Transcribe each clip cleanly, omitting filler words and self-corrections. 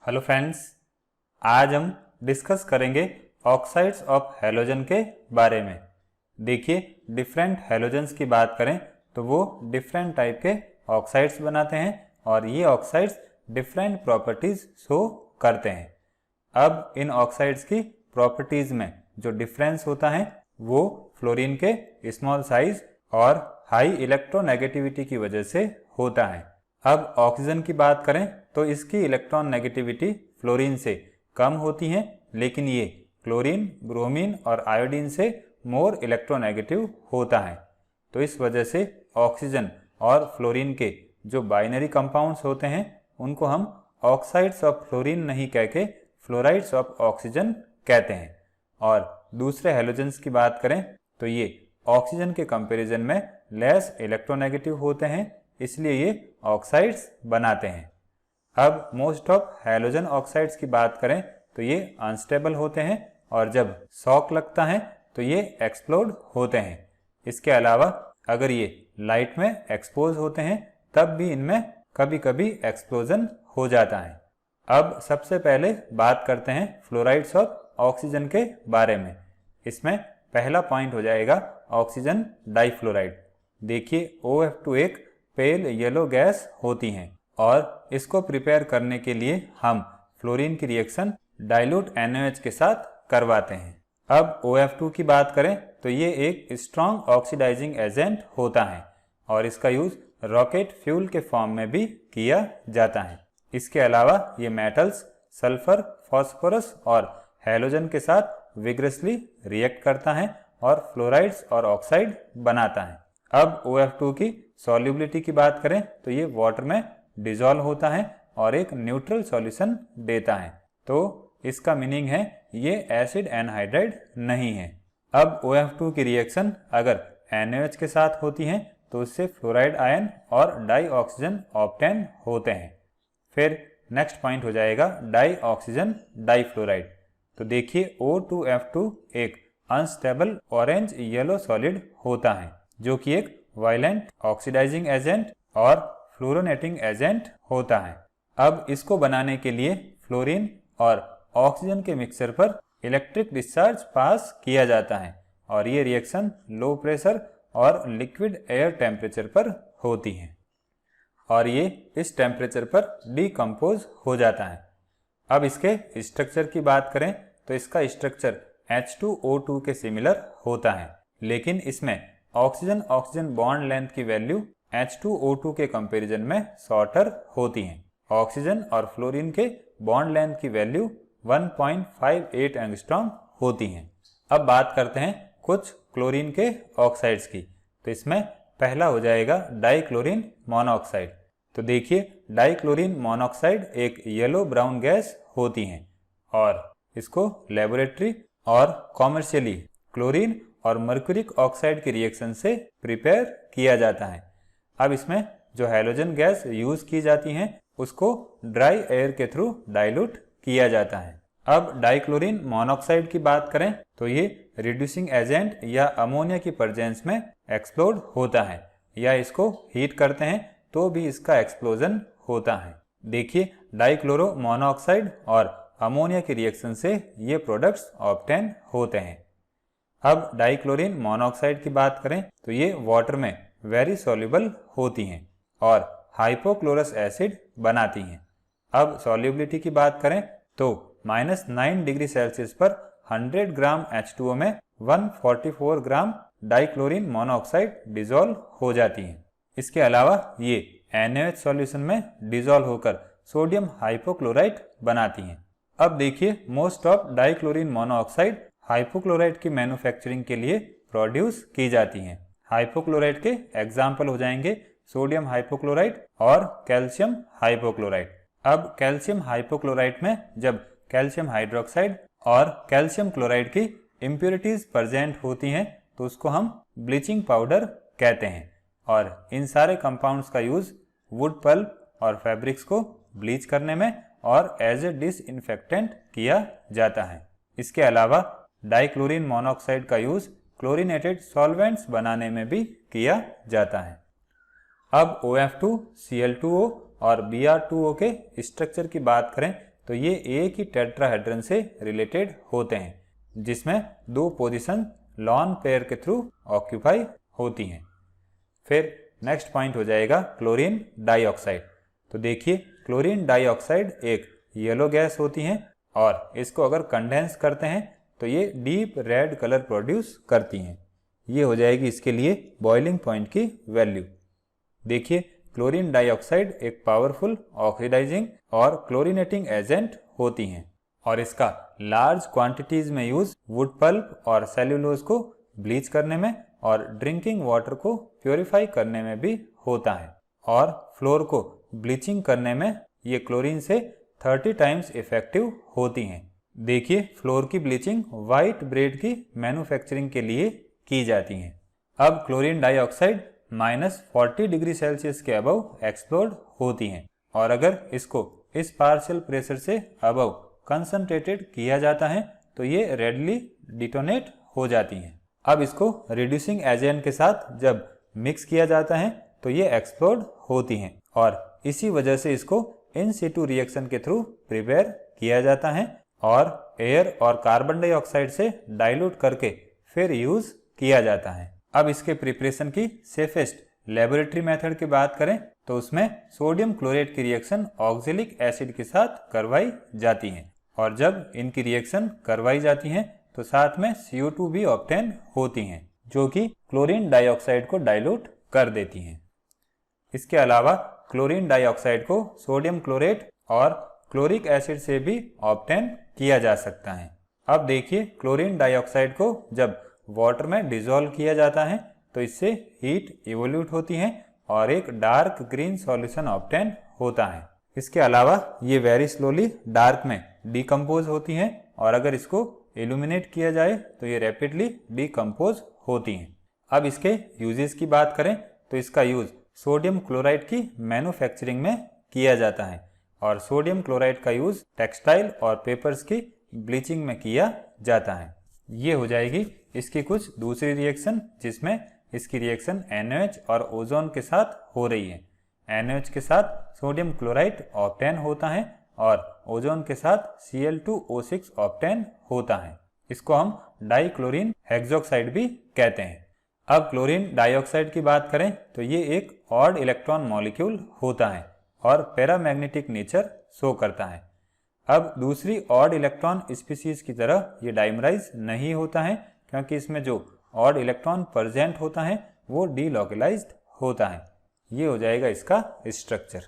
Hello friends, आज हम discuss करेंगे ऑक्साइड्स ऑफ हैलोजन के बारे में। देखिए, डिफरेंट हैलोजन्स की बात करें तो वो डिफरेंट टाइप के ऑक्साइड्स बनाते हैं और ये ऑक्साइड्स डिफरेंट प्रॉपर्टीज शो करते हैं। अब इन ऑक्साइड्स की प्रॉपर्टीज में जो डिफरेंस होता है वो फ्लोरीन के स्मॉल साइज और हाई इलेक्ट्रोनेगेटिविटी की वजह से होता है। अब ऑक्सीजन की बात करें तो इसकी इलेक्ट्रॉन नेगेटिविटी फ्लोरीन से कम होती है, लेकिन ये क्लोरीन, ब्रोमीन और आयोडीन से मोर इलेक्ट्रोनेगेटिव होता है। तो इस वजह से ऑक्सीजन और फ्लोरीन के जो बाइनरी कंपाउंड्स होते हैं उनको हम ऑक्साइड्स ऑफ फ्लोरीन नहीं कह के फ्लोराइड्स ऑफ ऑक्सीजन कहते हैं। और दूसरे हैलोजन्स की बात करें तो ये ऑक्सीजन के कंपैरिजन में लेस इलेक्ट्रोनेगेटिव होते हैं, इसलिए ये ऑक्साइड्स बनाते हैं। अब मोस्ट ऑफ हैलोजन ऑक्साइड्स की बात करें तो ये अनस्टेबल होते हैं और जब शॉक लगता है तो ये एक्सप्लोड होते हैं। इसके अलावा अगर ये लाइट में एक्सपोज होते हैं तब भी इनमें कभी कभी एक्सप्लोजन हो जाता है। अब सबसे पहले बात करते हैं फ्लोराइड्स ऑफ ऑक्सीजन के बारे में। इसमें पहला पॉइंट हो जाएगा ऑक्सीजन डाइफ्लोराइड। देखिए, OF2 एक पेल येलो गैस होती हैं और इसको प्रिपेयर करने के लिए हम फ्लोरीन की रिएक्शन डाइल्यूट NaOH के साथ करवाते हैं। अब OF2 की बात करें तो ये एक स्ट्रॉन्ग ऑक्सीडाइजिंग एजेंट होता है और इसका यूज रॉकेट फ्यूल के फॉर्म में भी किया जाता है। इसके अलावा ये मेटल्स सल्फर, फास्फोरस और हैलोजन के साथ विग्रसली रिएक्ट करता है और फ्लोराइड्स और ऑक्साइड बनाता है। अब OF2 की सॉल्युबिलिटी की बात करें तो ये वाटर में डिसॉल्व होता है और एक न्यूट्रल सॉल्यूशन देता है। तो इसका मीनिंग है ये एसिड एनहाइड्राइड नहीं है। अब OF2 की रिएक्शन अगर NaOH के साथ होती है तो उससे फ्लोराइड आयन और डाई ऑक्सीजन ऑब्टेन होते हैं। फिर नेक्स्ट पॉइंट हो जाएगा डाई ऑक्सीजन डाइफ्लोराइड। तो देखिए, O2F2 एक अनस्टेबल ऑरेंज येलो सॉलिड होता है जो कि एक वायलेंट ऑक्सीडाइजिंग एजेंट और फ्लोरोनेटिंग एजेंट होता है। अब इसको बनाने के लिए फ्लोरीन और ऑक्सीजन के मिक्सचर पर इलेक्ट्रिक डिस्चार्ज पास किया जाता है और ये रिएक्शन लो प्रेशर और लिक्विड एयर टेम्परेचर पर होती है और ये इस टेम्परेचर पर डिकम्पोज हो जाता है। अब इसके स्ट्रक्चर की बात करें तो इसका स्ट्रक्चर H2O2 के सिमिलर होता है, लेकिन इसमें ऑक्सीजन ऑक्सीजन बॉन्ड लेंथ की वैल्यू H2O2 के कंपैरिजन में शॉर्टर होती है। ऑक्सीजन और फ्लोरीन के बॉन्ड लेंथ की वैल्यू 1.58 एंगस्ट्रॉम होती है। अब बात करते हैं कुछ क्लोरीन के ऑक्साइड्स की। तो इसमें पहला हो जाएगा डाइक्लोरीन मोनोऑक्साइड। तो देखिए, डाइक्लोरीन मोनोऑक्साइड एक येलो ब्राउन गैस होती है और इसको लेबोरेटरी और कॉमर्शियली क्लोरीन और मर्क्यूरिक ऑक्साइड के रिएक्शन से प्रिपेयर किया जाता है। अब इसमें जो हैलोजन गैस यूज की जाती है उसको ड्राई एयर के थ्रू डाइल्यूट किया जाता है। अब डाइक्लोरीन मोनोऑक्साइड की बात करें तो ये रिड्यूसिंग एजेंट या अमोनिया की प्रेजेंस में एक्सप्लोड होता है या इसको हीट करते हैं तो भी इसका एक्सप्लोजन होता है। देखिए, डाइक्लोरो मोनोऑक्साइड और अमोनिया की रिएक्शन से ये प्रोडक्ट्स ऑब्टेन होते हैं। अब डाइक्लोरीन मोनोऑक्साइड की बात करें तो ये वाटर में वेरी सॉल्युबल होती हैं और हाइपोक्लोरस एसिड बनाती हैं। अब सॉल्युबिलिटी की बात करें तो -9 डिग्री सेल्सियस पर 100 ग्राम H2O में 144 ग्राम डाइक्लोरीन मोनोऑक्साइड डिसॉल्व हो जाती हैं। इसके अलावा ये NaOH सॉल्यूशन में डिसॉल्व होकर सोडियम हाइपोक्लोराइट बनाती हैं। अब देखिए, most of dichlorine monoxide hypochlorite की मैन्युफैक्चरिंग के लिए प्रोड्यूस की जाती हैं। हाइपोक्लोराइट के एग्जाम्पल हो जाएंगे सोडियम हाइपोक्लोराइट और कैल्शियम हाइपोक्लोराइट। अब कैल्शियम हाइपोक्लोराइट में जब कैल्शियम हाइड्रोक्साइड और कैल्शियम क्लोराइड की इम्प्योरिटीज प्रेजेंट होती हैं तो उसको हम ब्लीचिंग पाउडर कहते हैं और इन सारे कंपाउंड्स का यूज वुड पल्प और फैब्रिक्स को ब्लीच करने में और एज ए डिसइंफेक्टेंट किया जाता है। इसके अलावा डाइक्लोरीन मोनोऑक्साइड का यूज क्लोरीनेटेड सॉल्वेंट्स बनाने में भी किया जाता है। अब OF2, Cl2O और Br2O के स्ट्रक्चर की बात करें तो ये एक ही टेट्राहेड्रन से रिलेटेड होते हैं, जिसमें 2 पोजीशन लॉन पेयर के थ्रू ऑक्यूपाई होती हैं। फिर नेक्स्ट पॉइंट हो जाएगा क्लोरीन डाइऑक्साइड। तो देखिए, क्लोरीन डाइऑक्साइड एक येलो गैस होती है और इसको अगर कंडेंस करते हैं तो ये डीप रेड कलर प्रोड्यूस करती हैं। ये हो जाएगी इसके लिए बॉइलिंग पॉइंट की वैल्यू। देखिए, क्लोरीन डाइऑक्साइड एक पावरफुल ऑक्सीडाइजिंग और क्लोरीनेटिंग एजेंट होती हैं और इसका लार्ज क्वांटिटीज में यूज वुड पल्प और सेल्यूलोज को ब्लीच करने में और ड्रिंकिंग वाटर को प्योरीफाई करने में भी होता है, और फ्लोर को ब्लीचिंग करने में ये क्लोरीन से 30 टाइम्स इफेक्टिव होती हैं। देखिए, फ्लोर की ब्लीचिंग वाइट ब्रेड की मैन्युफैक्चरिंग के लिए की जाती है। अब क्लोरीन डाइऑक्साइड -40 डिग्री सेल्सियस के अबव एक्सप्लोड होती हैं और अगर इसको इस पार्शियल प्रेशर से अबव कंसंट्रेटेड किया जाता है तो ये रेडली डिटोनेट हो जाती हैं। अब इसको रिड्यूसिंग एजेंट के साथ जब मिक्स किया जाता है तो ये एक्सप्लोड होती हैं और इसी वजह से इसको इन सिटू रिएक्शन के थ्रू प्रिपेयर किया जाता है और एयर और कार्बन डाइऑक्साइड से डाइल्यूट करके फिर यूज किया जाता है। अब इसके प्रिपरेशन की सेफेस्ट लेबोरेटरी मेथड की बात करें तो उसमें सोडियम क्लोराइड की रिएक्शन ऑक्जेलिक एसिड के साथ करवाई जाती है और जब इनकी रिएक्शन करवाई जाती है तो साथ में CO2 भी ऑब्टेन होती हैं, जो कि क्लोरीन डाइऑक्साइड को डाइल्यूट कर देती हैं। इसके अलावा क्लोरीन डाइऑक्साइड को सोडियम क्लोरेट और क्लोरिक एसिड से भी ऑब्टेन किया जा सकता है। अब देखिए, क्लोरीन डाइऑक्साइड को जब वाटर में डिसॉल्व किया जाता है तो इससे हीट इवोल्यूट होती है और एक डार्क ग्रीन सॉल्यूशन ऑब्टेन होता है। इसके अलावा ये वेरी स्लोली डार्क में डिकम्पोज होती हैं और अगर इसको इल्यूमिनेट किया जाए तो ये रैपिडली डिकम्पोज होती हैं। अब इसके यूजेस की बात करें तो इसका यूज सोडियम क्लोराइड की मैन्युफैक्चरिंग में किया जाता है और सोडियम क्लोराइड का यूज टेक्सटाइल और पेपर्स की ब्लीचिंग में किया जाता है। ये हो जाएगी इसकी कुछ दूसरी रिएक्शन, जिसमें इसकी रिएक्शन NaOH और ओजोन के साथ हो रही है। NaOH के साथ सोडियम क्लोराइड ऑब्टेन होता है और ओजोन के साथ Cl2O6 ऑब्टेन होता है। इसको हम डाइक्लोरीन हेक्सोक्साइड भी कहते हैं। अब क्लोरीन डाइऑक्साइड की बात करें तो ये एक ऑड इलेक्ट्रॉन मॉलिक्यूल होता है और पैरामैग्नेटिक नेचर शो करता है। अब दूसरी ऑड इलेक्ट्रॉन स्पीसीज की तरह ये डाइमराइज नहीं होता है, क्योंकि इसमें जो ऑड इलेक्ट्रॉन प्रेजेंट होता है वो डीलोकलाइज्ड होता है। ये हो जाएगा इसका स्ट्रक्चर।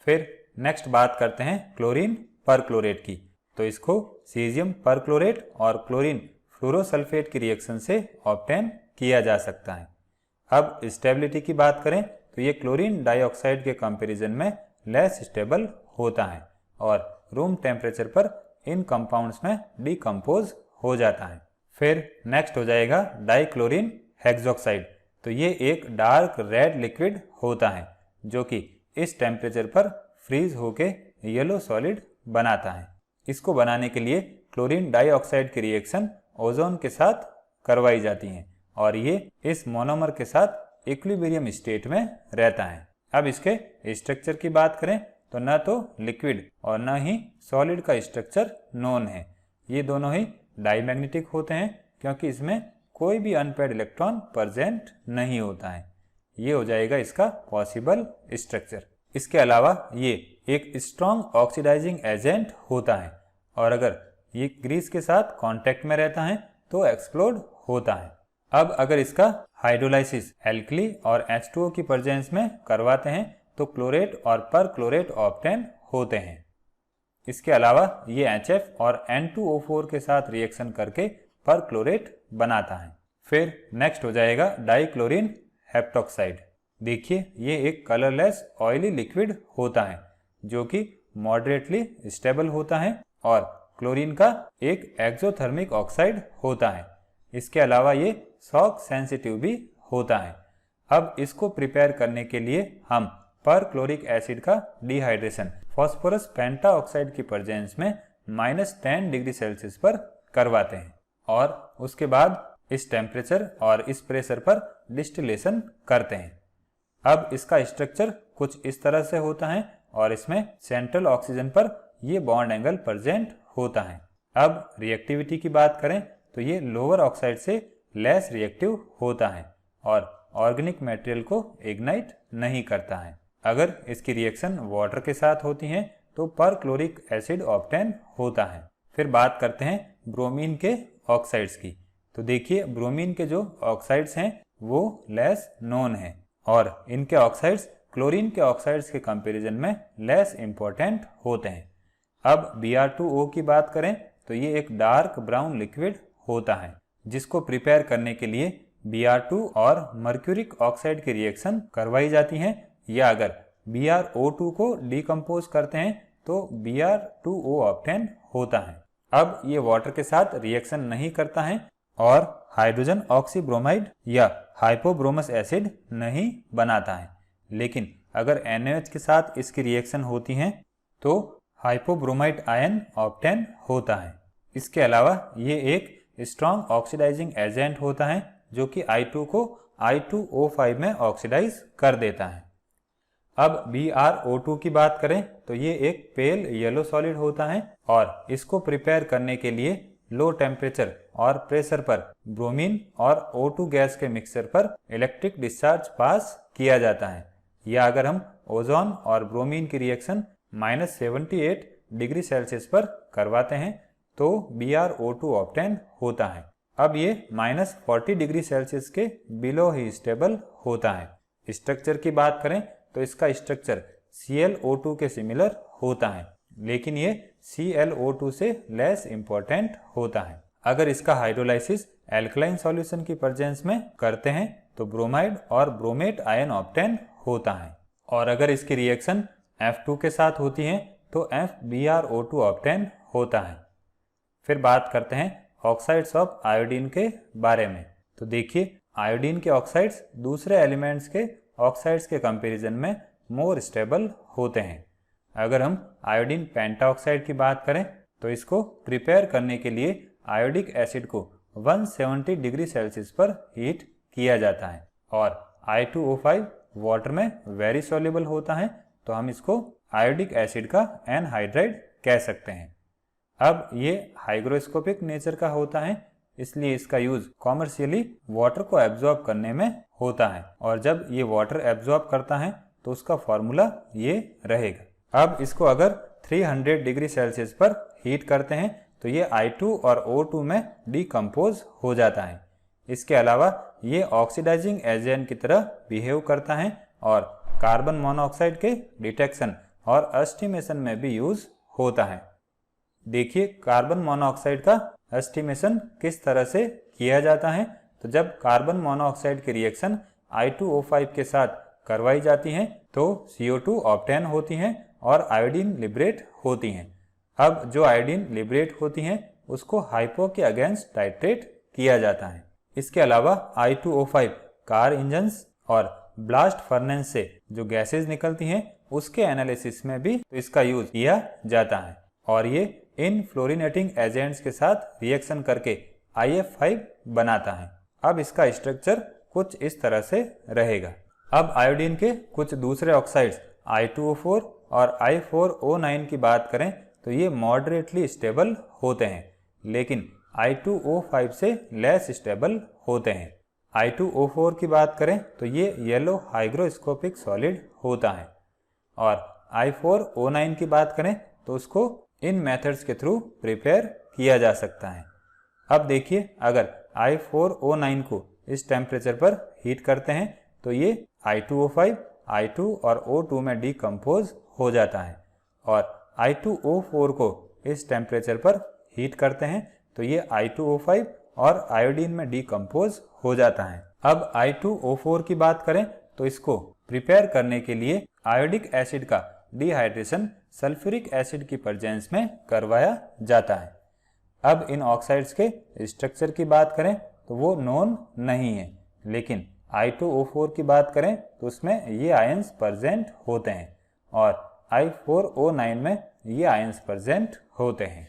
फिर नेक्स्ट बात करते हैं क्लोरीन परक्लोरेट की। तो इसको सीजियम परक्लोरेट और क्लोरीन फ्लोरोसल्फेट की रिएक्शन से ऑब्टेन किया जा सकता है। अब स्टेबिलिटी की बात करें तो ये क्लोरीन डाइऑक्साइड के कंपैरिजन में लेस स्टेबल होता है और रूम टेम्परेचर पर इन कंपाउंड्स में डिकम्पोज हो जाता है। फिर नेक्स्ट हो जाएगा डाइक्लोरीन हेक्सोक्साइड। तो ये एक डार्क रेड लिक्विड होता है जो कि इस टेम्परेचर पर फ्रीज होके येलो सॉलिड बनाता है। इसको बनाने के लिए क्लोरीन डाइऑक्साइड की रिएक्शन ओजोन के साथ करवाई जाती है और ये इस मोनोमर के साथ इक्विलिब्रियम स्टेट में रहता है। अब इसके स्ट्रक्चर की बात करें तो न तो लिक्विड और न ही सॉलिड का स्ट्रक्चर नोन है। ये दोनों ही डाईमैग्नेटिक होते हैं क्योंकि इसमें कोई भी अनपेयर्ड इलेक्ट्रॉन प्रेजेंट नहीं होता है। ये हो जाएगा इसका पॉसिबल स्ट्रक्चर। इसके अलावा ये एक स्ट्रॉन्ग ऑक्सीडाइजिंग एजेंट होता है और अगर ये ग्रीस के साथ कांटेक्ट में रहता है तो एक्सप्लोड होता है। अब अगर इसका हाइड्रोलाइसिस एल्कली और H2O की प्रेजेंस में करवाते हैं तो क्लोरेट और परक्लोरेट ऑब्टेन होते हैं। इसके अलावा ये HF और N2O4 के साथ रिएक्शन करके परक्लोरेट बनाता है। फिर नेक्स्ट हो जाएगा डाइक्लोरीन हेप्टोक्साइड। देखिए, ये एक कलरलेस ऑयली लिक्विड होता है जो कि मॉडरेटली स्टेबल होता है और क्लोरीन का एक एक्सोथर्मिक ऑक्साइड होता है। इसके अलावा ये शॉक सेंसिटिव भी होता है। अब इसको प्रिपेयर करने के लिए हम परक्लोरिक एसिड का डिहाइड्रेशन फास्फोरस पेंटाऑक्साइड की प्रेजेंस में -10 डिग्री सेल्सियस पर करवाते हैं और उसके बाद इस टेम्परेचर और इस प्रेशर पर डिस्टिलेशन करते हैं। अब इसका स्ट्रक्चर कुछ इस तरह से होता है और इसमें सेंट्रल ऑक्सीजन पर ये बॉन्ड एंगल प्रेजेंट होता है। अब रिएक्टिविटी की बात करें तो ये लोअर ऑक्साइड से लेस रिएक्टिव होता है और ऑर्गेनिक मटेरियल को इग्नाइट नहीं करता है। अगर इसकी रिएक्शन वाटर के साथ होती है तो परक्लोरिक एसिड ऑब्टेन होता है। फिर बात करते हैं ब्रोमीन के ऑक्साइड्स की। तो देखिए ब्रोमीन के जो ऑक्साइड्स हैं वो लेस नोन है और इनके ऑक्साइड्स क्लोरीन के ऑक्साइड्स के कंपैरिजन में लेस इंपॉर्टेंट होते हैं। अब Br2O की बात करें तो ये एक डार्क ब्राउन लिक्विड होता है जिसको प्रिपेयर करने के लिए Br2 और मर्क्यूरिक ऑक्साइड की रिएक्शन करवाई जाती है, या अगर BrO2 को डिकम्पोज करते हैं तो Br2O ऑब्टेन होता है। अब ये वाटर के साथ रिएक्शन नहीं करता है और हाइड्रोजन ऑक्सीब्रोमाइड या हाइपोब्रोमस एसिड नहीं बनाता है, लेकिन अगर NaOH के साथ इसकी रिएक्शन होती है तो हाइपोब्रोमाइड आयन ऑब्टेन होता है। इसके अलावा ये एक स्ट्रॉन्ग ऑक्सीडाइजिंग एजेंट होता है जो कि I2 को I2O5 में ऑक्सीडाइज कर देता है। अब BrO2 की बात करें तो ये एक पेल येलो सॉलिड होता है और इसको प्रिपेयर करने के लिए लो टेम्परेचर और प्रेशर पर ब्रोमीन और O2 गैस के मिक्सचर पर इलेक्ट्रिक डिस्चार्ज पास किया जाता है, या अगर हम ओजोन और ब्रोमीन की रिएक्शन -78 डिग्री सेल्सियस पर करवाते हैं तो BrO2 ऑब्टेन होता है। अब ये -40 डिग्री सेल्सियस के बिलो ही स्टेबल होता है। स्ट्रक्चर की बात करें तो इसका स्ट्रक्चर ClO2 के सिमिलर होता है, लेकिन ये ClO2 से लेस इंपॉर्टेंट होता है। अगर इसका हाइड्रोलाइसिस एल्कलाइन सॉल्यूशन की प्रेजेंस में करते हैं तो ब्रोमाइड और ब्रोमेट आयन ऑब्टेन होता है, और अगर इसकी रिएक्शन F2 के साथ होती है तो FbRO2 ऑब्टेन होता है। फिर बात करते हैं ऑक्साइड्स ऑफ आयोडीन के बारे में। तो देखिए आयोडीन के ऑक्साइड्स दूसरे एलिमेंट्स के ऑक्साइड्स के कंपैरिजन में मोर स्टेबल होते हैं। अगर हम आयोडीन पेंटाऑक्साइड की बात करें तो इसको प्रिपेयर करने के लिए आयोडिक एसिड को 170 डिग्री सेल्सियस पर हीट किया जाता है और I2O5 वाटर में वेरी सॉल्युबल होता है, तो हम इसको आयोडिक एसिड का एनहाइड्राइड कह सकते हैं। अब ये हाइग्रोस्कोपिक नेचर का होता है, इसलिए इसका यूज कॉमर्शियली वाटर को एब्जॉर्ब करने में होता है, और जब ये वाटर एब्जॉर्ब करता है तो उसका फॉर्मूला ये रहेगा। अब इसको अगर 300 डिग्री सेल्सियस पर हीट करते हैं तो ये I2 और O2 में डिकम्पोज हो जाता है। इसके अलावा ये ऑक्सीडाइजिंग एजेंट की तरह बिहेव करता है और कार्बन मोनोऑक्साइड के डिटेक्शन और एस्टिमेशन में भी यूज होता है। देखिए कार्बन मोनोऑक्साइड का एस्टिमेशन किस तरह से किया जाता है। तो जब कार्बन मोनोऑक्साइड की रिएक्शन I2O5 के साथ करवाई जाती है तो CO2 ऑब्टेन होती हैं और आयोडीन लिबरेट होती हैं। अब जो आयोडीन लिबरेट होती हैं उसको हाइपो के अगेंस्ट टाइट्रेट किया जाता है। इसके अलावा I2O5 कार इंजन्स और ब्लास्ट फर्नेस से जो गैसेज निकलती हैं उसके एनालिसिस में भी तो इसका यूज किया जाता है, और ये इन फ्लोरिनेटिंग एजेंट्स के साथ रिएक्शन करके IF5 बनाता है। अब इसका स्ट्रक्चर कुछ इस तरह से रहेगा। अब आयोडीन के कुछ दूसरे ऑक्साइड्स I2O4 और I4O9 की बात करें तो ये मॉडरेटली स्टेबल होते हैं, लेकिन I2O5 से लेस स्टेबल होते हैं। I2O4 की बात करें तो ये येलो हाइग्रोस्कोपिक सॉलिड होता है, और I4O9 की बात करें तो उसको इन मेथड्स के थ्रू प्रिपेयर किया जा सकता है। अब देखिए अगर I4O9 को इस टेम्परेचर पर हीट करते हैं तो ये I2O5, I2 और O2 में डिकम्पोज हो जाता है, और I2O4 को इस टेम्परेचर पर हीट करते हैं तो ये I2O5 और आयोडीन में डिकम्पोज हो जाता है। अब I2O4 की बात करें तो इसको प्रिपेयर करने के लिए आयोडिक एसिड का डिहाइड्रेशन सल्फ्यूरिक एसिड की प्रेजेंस में करवाया जाता है। अब इन ऑक्साइड्स के स्ट्रक्चर की बात करें तो वो नोन नहीं है, लेकिन I2O4 की बात करें तो उसमें ये आयंस प्रेजेंट होते हैं और I4O9 में ये आयंस प्रेजेंट होते हैं।